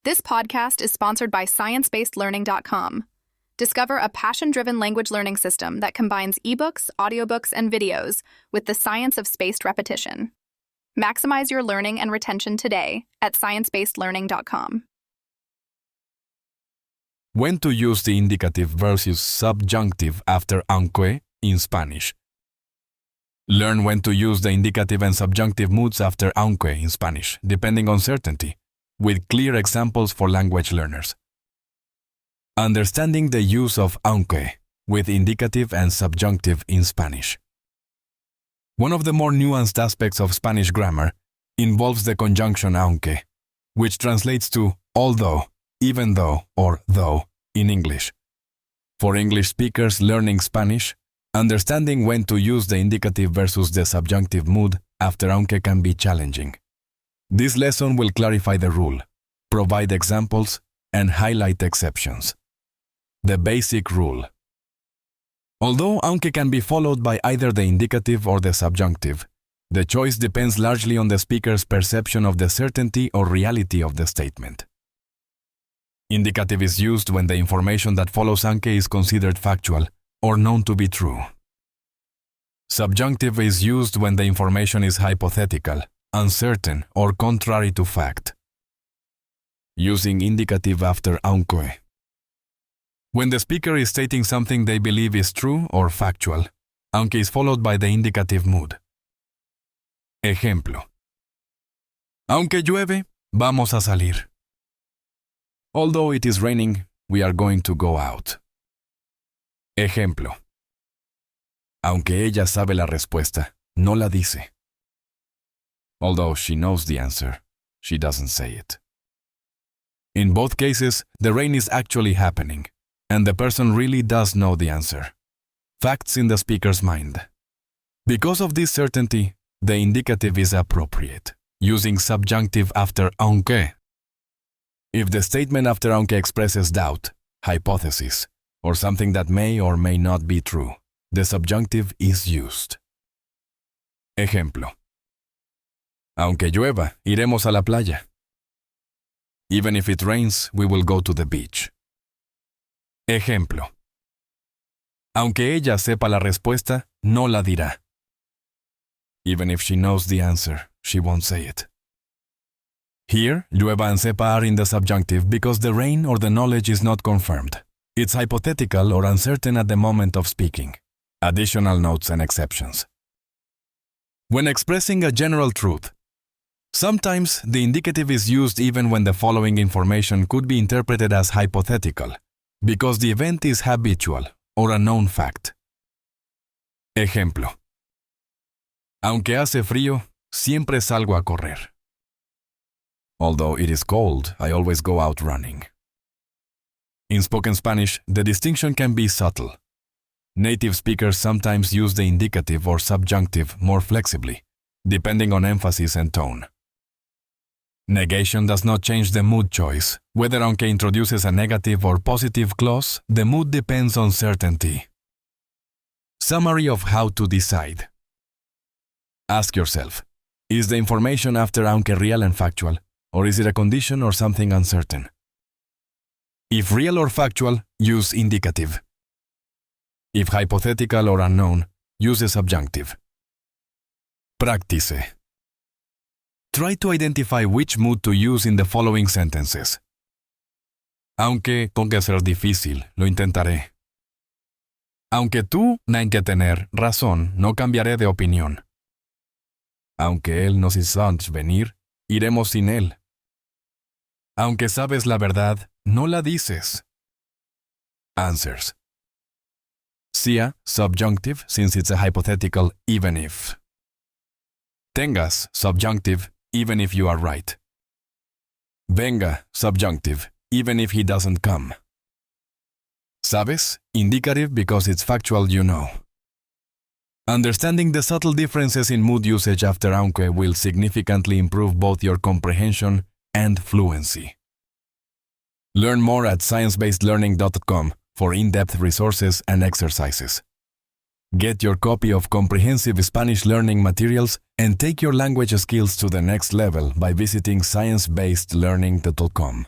This podcast is sponsored by ScienceBasedLearning.com. Discover a passion-driven language learning system that combines ebooks, audiobooks, and videos with the science of spaced repetition. Maximize your learning and retention today at ScienceBasedLearning.com. When to use the indicative versus subjunctive after aunque in Spanish. Learn when to use the indicative and subjunctive moods after aunque in Spanish, depending on certainty, with clear examples for language learners. Understanding the use of aunque with indicative and subjunctive in Spanish. One of the more nuanced aspects of Spanish grammar involves the conjunction aunque, which translates to although, even though, or though in English. For English speakers learning Spanish, understanding when to use the indicative versus the subjunctive mood after aunque can be challenging. This lesson will clarify the rule, provide examples, and highlight exceptions. The basic rule. Although aunque can be followed by either the indicative or the subjunctive, the choice depends largely on the speaker's perception of the certainty or reality of the statement. Indicative is used when the information that follows aunque is considered factual or known to be true. Subjunctive is used when the information is hypothetical, uncertain, or contrary to fact. Using indicative after aunque. When the speaker is stating something they believe is true or factual, aunque is followed by the indicative mood. Ejemplo. Aunque llueve, vamos a salir. Although it is raining, we are going to go out. Ejemplo. Aunque ella sabe la respuesta, no la dice. Although she knows the answer, she doesn't say it. In both cases, the rain is actually happening, and the person really does know the answer. Facts in the speaker's mind. Because of this certainty, the indicative is appropriate, using subjunctive after aunque. If the statement after aunque expresses doubt, hypothesis, or something that may or may not be true, the subjunctive is used. Ejemplo. Aunque llueva, iremos a la playa. Even if it rains, we will go to the beach. Ejemplo. Aunque ella sepa la respuesta, no la dirá. Even if she knows the answer, she won't say it. Here, llueva and sepa are in the subjunctive because the rain or the knowledge is not confirmed. It's hypothetical or uncertain at the moment of speaking. Additional notes and exceptions. When expressing a general truth, sometimes the indicative is used even when the following information could be interpreted as hypothetical, because the event is habitual or a known fact. Ejemplo. Aunque hace frío, siempre salgo a correr. Although it is cold, I always go out running. In spoken Spanish, the distinction can be subtle. Native speakers sometimes use the indicative or subjunctive more flexibly, depending on emphasis and tone. Negation does not change the mood choice. Whether aunque introduces a negative or positive clause, the mood depends on certainty. Summary of how to decide. Ask yourself, is the information after aunque real and factual, or is it a condition or something uncertain? If real or factual, use indicative. If hypothetical or unknown, use a subjunctive. Practice. Try to identify which mood to use in the following sentences. Aunque tenga que ser difícil, lo intentaré. Aunque tú tengas que tener razón, no cambiaré de opinión. Aunque él nos hizo venir, iremos sin él. Aunque sabes la verdad, no la dices. Answers. Sea, subjunctive, since it's a hypothetical even if. Tengas, subjunctive, even if you are right. Venga, subjunctive, even if he doesn't come. Sabes, indicative because it's factual you know. Understanding the subtle differences in mood usage after aunque will significantly improve both your comprehension and fluency. Learn more at ScienceBasedLearning.com for in-depth resources and exercises. Get your copy of comprehensive Spanish learning materials and take your language skills to the next level by visiting ScienceBasedLearning.com.